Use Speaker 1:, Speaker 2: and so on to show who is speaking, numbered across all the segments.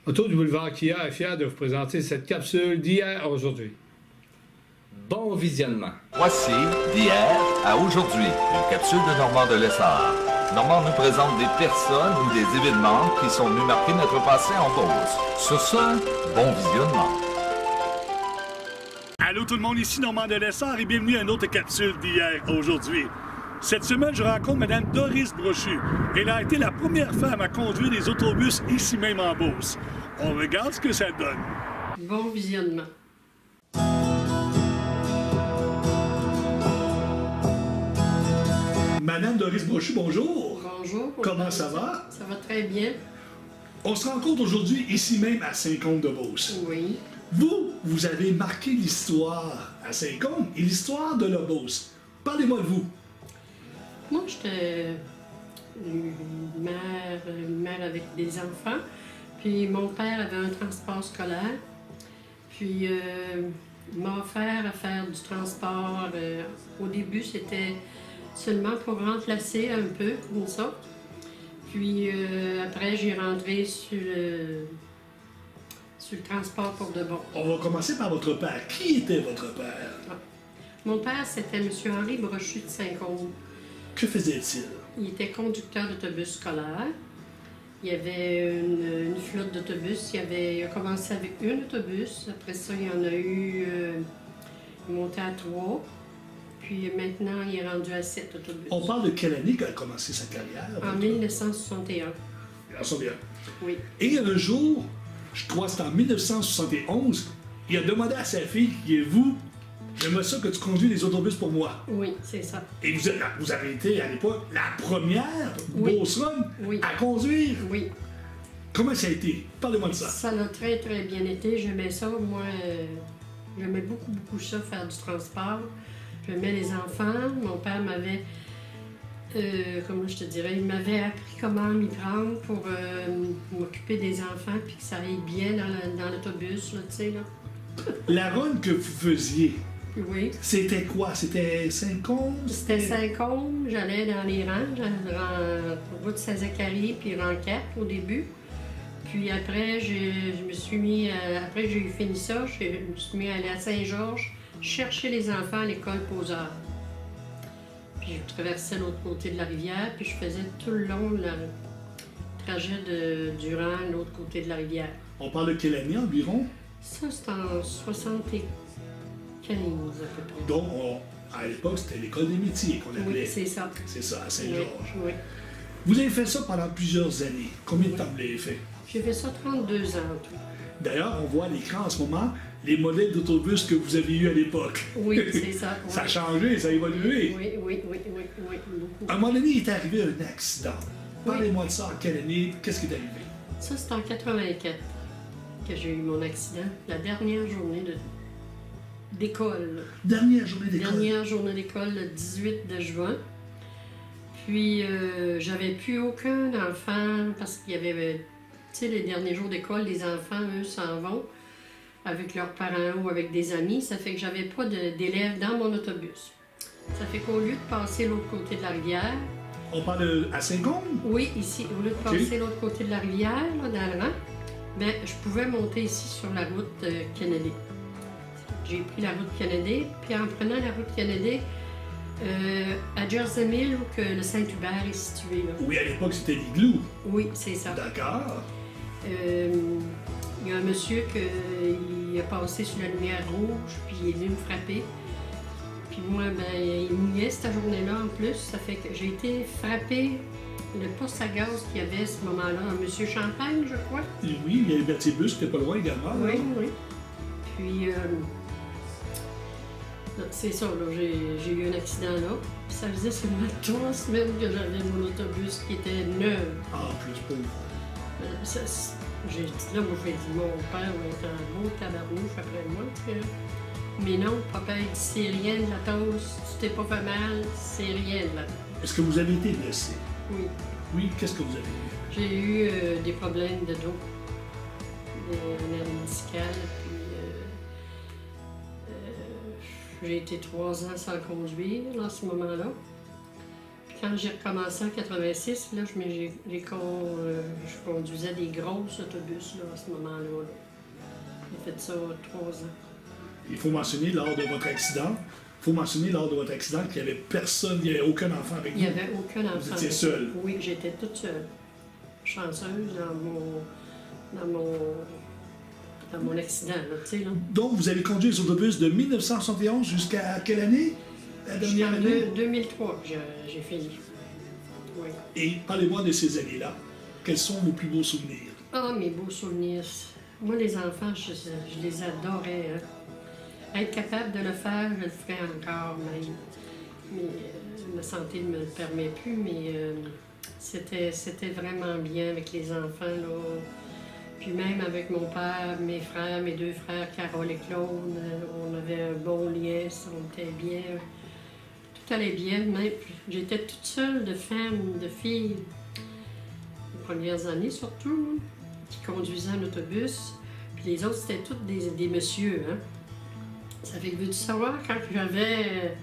Speaker 1: Auto du boulevard Kia est fier de vous présenter cette capsule d'hier à aujourd'hui.
Speaker 2: Bon visionnement.
Speaker 3: Voici d'hier à aujourd'hui, une capsule de Normand de Lessard. Normand nous présente des personnes ou des événements qui sont venus marquer notre passé en Beauce. Sur ce, bon visionnement.
Speaker 4: Allô tout le monde, ici Normand de Lessard et bienvenue à une autre capsule d'hier à aujourd'hui. Cette semaine, je rencontre Mme Doris Brochu. Elle a été la première femme à conduire des autobus ici même en Beauce. On regarde ce que ça donne.
Speaker 5: Bon visionnement.
Speaker 4: Madame Doris Brochu, bonjour.
Speaker 5: Bonjour.
Speaker 4: Comment ça va?
Speaker 5: Ça va très bien.
Speaker 4: On se rencontre aujourd'hui ici même à Saint-Côme-de-Beauce.
Speaker 5: Oui.
Speaker 4: Vous avez marqué l'histoire à Saint-Côme et l'histoire de la Beauce. Parlez-moi de vous.
Speaker 5: Moi, j'étais une mère avec des enfants. Puis mon père avait un transport scolaire. Puis il m'a offert à faire du transport. Au début, c'était seulement pour remplacer un peu, comme ça. Puis après, j'ai rentré sur le transport pour de bon.
Speaker 4: On va commencer par votre père. Qui était votre père?
Speaker 5: Ah. Mon père, c'était M. Henri Brochu de Saint-Côme.
Speaker 4: Que faisait-il?
Speaker 5: Il était conducteur d'autobus scolaire. Il y avait une flotte d'autobus. Il a commencé avec un autobus. Après ça, il y en a eu... il est monté à 3. Puis maintenant, il est rendu à 7 autobus.
Speaker 4: On parle de quelle année qu'a commencé sa carrière?
Speaker 5: En 1961.
Speaker 4: Bien, ça bien.
Speaker 5: Oui.
Speaker 4: Et un jour, je crois que c'était en 1971, il a demandé à sa fille, qui est vous, j'aimerais ça que tu conduis les autobus pour moi.
Speaker 5: Oui, c'est ça.
Speaker 4: Et vous avez été à l'époque la première beauceronne
Speaker 5: Oui.
Speaker 4: à conduire.
Speaker 5: Oui.
Speaker 4: Comment ça a été? Parlez-moi de ça.
Speaker 5: Ça a très, très bien été. J'aimais ça. Moi, j'aimais beaucoup, beaucoup ça, faire du transport. J'aimais les enfants. Mon père m'avait, comment je te dirais, il m'avait appris comment m'y prendre pour m'occuper des enfants puis que ça aille bien dans l'autobus, là, tu sais, là.
Speaker 4: La run que vous faisiez,
Speaker 5: Oui.
Speaker 4: c'était quoi? C'était Saint-Côme?
Speaker 5: C'était Saint-Côme. J'allais dans les rangs, route Saint-Zacharie puis rang 4 au début. Puis après, je me suis mis, après que j'ai fini ça, je me suis mis à aller à Saint-Georges, chercher les enfants à l'école Poseur. Puis je traversais l'autre côté de la rivière, puis je faisais tout le long le trajet du rang de l'autre côté de la rivière.
Speaker 4: On parle de quelle année environ?
Speaker 5: Ça, c'est en 75 à peu près.
Speaker 4: Donc, à l'époque, c'était l'école des métiers qu'on appelait.
Speaker 5: Oui, c'est ça.
Speaker 4: C'est ça, à Saint-Georges.
Speaker 5: Oui, oui.
Speaker 4: Vous avez fait ça pendant plusieurs années. Combien de temps vous l'avez fait?
Speaker 5: J'ai fait ça 32 ans en tout.
Speaker 4: D'ailleurs, on voit à l'écran en ce moment les modèles d'autobus que vous avez eus à l'époque.
Speaker 5: Oui, c'est ça. Oui.
Speaker 4: Ça a changé, ça a évolué.
Speaker 5: Oui, beaucoup.
Speaker 4: À un moment donné, il est arrivé un accident. Parlez-moi de ça. En quelle année? Qu'est-ce qui est arrivé?
Speaker 5: Ça, c'est en 84 que j'ai eu mon accident. La dernière journée d'école.
Speaker 4: Dernière journée d'école?
Speaker 5: Dernière journée d'école, le 18 de juin. Puis, j'avais plus aucun enfant parce qu'il y avait... Tu sais, les derniers jours d'école, les enfants, eux, s'en vont avec leurs parents ou avec des amis. Ça fait que j'avais pas d'élèves dans mon autobus. Ça fait qu'au lieu de passer l'autre côté de la rivière...
Speaker 4: On parle à Saint-Côme?
Speaker 5: Oui, ici. Au lieu de passer l'autre côté de la rivière, là, dans le rang, ben, je pouvais monter ici sur la route Kennedy. J'ai pris la route Kennedy, puis en prenant la route Kennedy, à Jersey Mill, où que le Saint-Hubert est situé. Là.
Speaker 4: Oui, à l'époque, c'était l'Igloo.
Speaker 5: Oui, c'est ça.
Speaker 4: D'accord.
Speaker 5: Il y a un monsieur qui a passé sur la lumière rouge, puis il est venu me frapper. Puis moi, ben, il mouillait cette journée-là en plus. Ça fait que j'ai été frappée. Le poste à gaz qu'il y avait à ce moment-là, un monsieur Champagne, je crois.
Speaker 4: Et oui, il y a Bertibus qui était pas loin également.
Speaker 5: Oui,
Speaker 4: là.
Speaker 5: oui. Puis, c'est ça, là, j'ai eu un accident là. Puis ça faisait seulement 3 semaines que j'avais mon autobus qui était neuf.
Speaker 4: Ah, plus pauvre.
Speaker 5: J'ai dit là, moi, j'ai dit, mon père va être un beau tabarnouche après moi. Mais non, papa, il dit, c'est rien de la tosse, tu t'es pas fait mal, c'est rien de la tosse.
Speaker 4: Est-ce que vous avez été blessé?
Speaker 5: Oui.
Speaker 4: Oui, qu'est-ce que vous avez eu?
Speaker 5: J'ai eu des problèmes de dos, des nerfs médicales, puis j'ai été 3 ans sans conduire à ce moment-là. quand j'ai recommencé en 86, là, je conduisais des grosses autobus là, à ce moment-là. Là. J'ai fait ça 3 ans.
Speaker 4: Il faut mentionner lors de votre accident, qu'il n'y avait personne, il n'y avait aucun enfant avec vous.
Speaker 5: Il n'y avait aucun enfant.
Speaker 4: Vous étiez seule?
Speaker 5: Oui, j'étais toute seule. Chanceuse dans mon accident, là, tu sais, là.
Speaker 4: Donc, vous avez conduit les autobus de 1971 jusqu'à quelle année? La dernière année?
Speaker 5: 2003 que j'ai fini. Oui.
Speaker 4: Et parlez-moi de ces années-là. Quels sont vos plus beaux souvenirs?
Speaker 5: Ah, mes beaux souvenirs. Moi, les enfants, je les adorais. Hein. Être capable de le faire, je le ferais encore même. Mais ma santé ne me le permet plus, mais c'était vraiment bien avec les enfants, là. Puis même avec mon père, mes frères, mes 2 frères, Carole et Claude, on avait un bon lien, on était bien. Tout allait bien, même. J'étais toute seule de femme, de fille, les premières années surtout, qui conduisaient en autobus. Puis les autres, c'était tous des messieurs, hein. Ça fait que veux-tu savoir, quand j'avais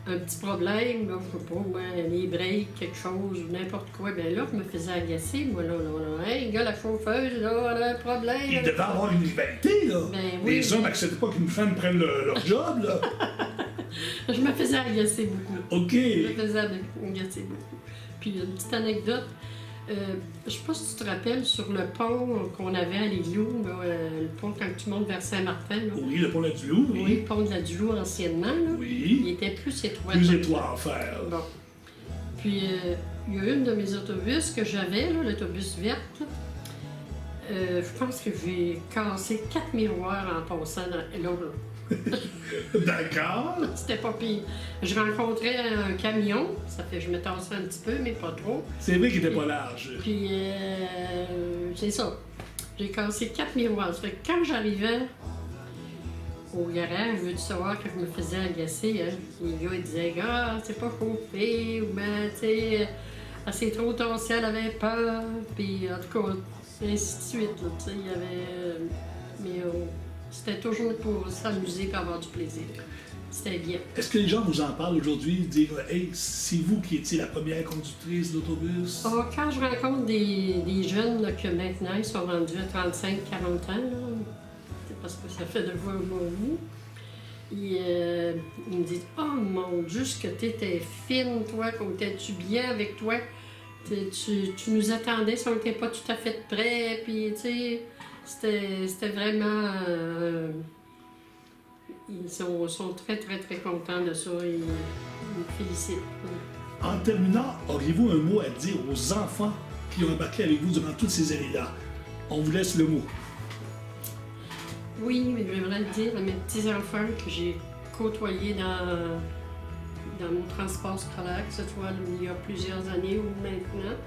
Speaker 5: un petit problème, là, je sais pas, moi, les breaks, quelque chose, ou n'importe quoi, bien là, je me faisais agacer, moi, là. Hey, gars, la chauffeuse, là, elle a un problème.
Speaker 4: Il devait avoir une rivalité, là.
Speaker 5: Ben, oui.
Speaker 4: Les hommes n'acceptent pas qu'une femme prenne leur job, là.
Speaker 5: Je me faisais agacer beaucoup.
Speaker 4: OK.
Speaker 5: Je me faisais agacer beaucoup. Puis, une petite anecdote. Je sais pas si tu te rappelles, sur le pont qu'on avait à l'Igloo, le pont quand tu montes vers Saint-Martin. Là.
Speaker 4: Oui, le pont de la Duloup, oui.
Speaker 5: Oui, le pont de la Duloup anciennement. Là.
Speaker 4: Oui.
Speaker 5: Il était plus étroit.
Speaker 4: Plus étroit à faire.
Speaker 5: Bon. Puis, il y a une de mes autobus que j'avais, l'autobus verte. Je pense que j'ai cassé 4 miroirs en passant là.
Speaker 4: D'accord.
Speaker 5: C'était pas pire. Je rencontrais un camion, ça fait que je me tassais un petit peu, mais pas trop.
Speaker 4: C'est vrai qu'il était pas large.
Speaker 5: Puis, c'est ça. J'ai cassé 4 miroirs. Ça fait que quand j'arrivais au garage, je veux savoir que je me faisais agacer. Hein. Les gars, ils disaient, ah, c'est pas chauffé, ou ben, tu sais, elle s'est trop tassée, elle avait peur. Puis, en tout cas, ainsi de suite. Tu sais, il y avait. Mais c'était toujours pour s'amuser et avoir du plaisir. C'était bien.
Speaker 4: Est-ce que les gens vous en parlent aujourd'hui, dire hey, c'est vous qui étiez la première conductrice d'autobus?
Speaker 5: Oh, quand je rencontre des jeunes là, que maintenant ils sont rendus à 35-40 ans, c'est parce que ça fait de voir un bon bout, ils me disent oh mon Dieu, ce que t'étais fine, toi, qu'on était-tu bien avec toi? Tu nous attendais si on n'était pas tout à fait prêts, puis tu sais. C'était vraiment... ils sont très, très, très contents de ça. Ils me félicitent.
Speaker 4: En terminant, auriez-vous un mot à dire aux enfants qui ont embarqué avec vous durant toutes ces années-là? On vous laisse le mot.
Speaker 5: Oui, mais j'aimerais le dire à mes petits-enfants que j'ai côtoyés dans mon transport scolaire, que ce soit il y a plusieurs années ou maintenant,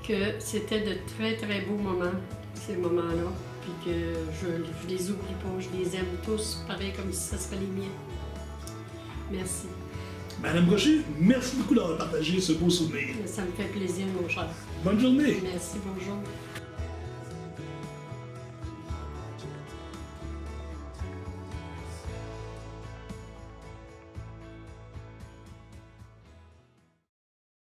Speaker 5: que c'était de très, très beaux moments. Ces moments-là, puis que je les oublie pas, je les aime tous, pareil comme si ça serait les miens. Merci.
Speaker 4: Madame Brochu, merci beaucoup d'avoir partagé ce beau souvenir.
Speaker 5: Ça me fait plaisir, mon cher.
Speaker 4: Bonne journée.
Speaker 5: Merci, bonjour.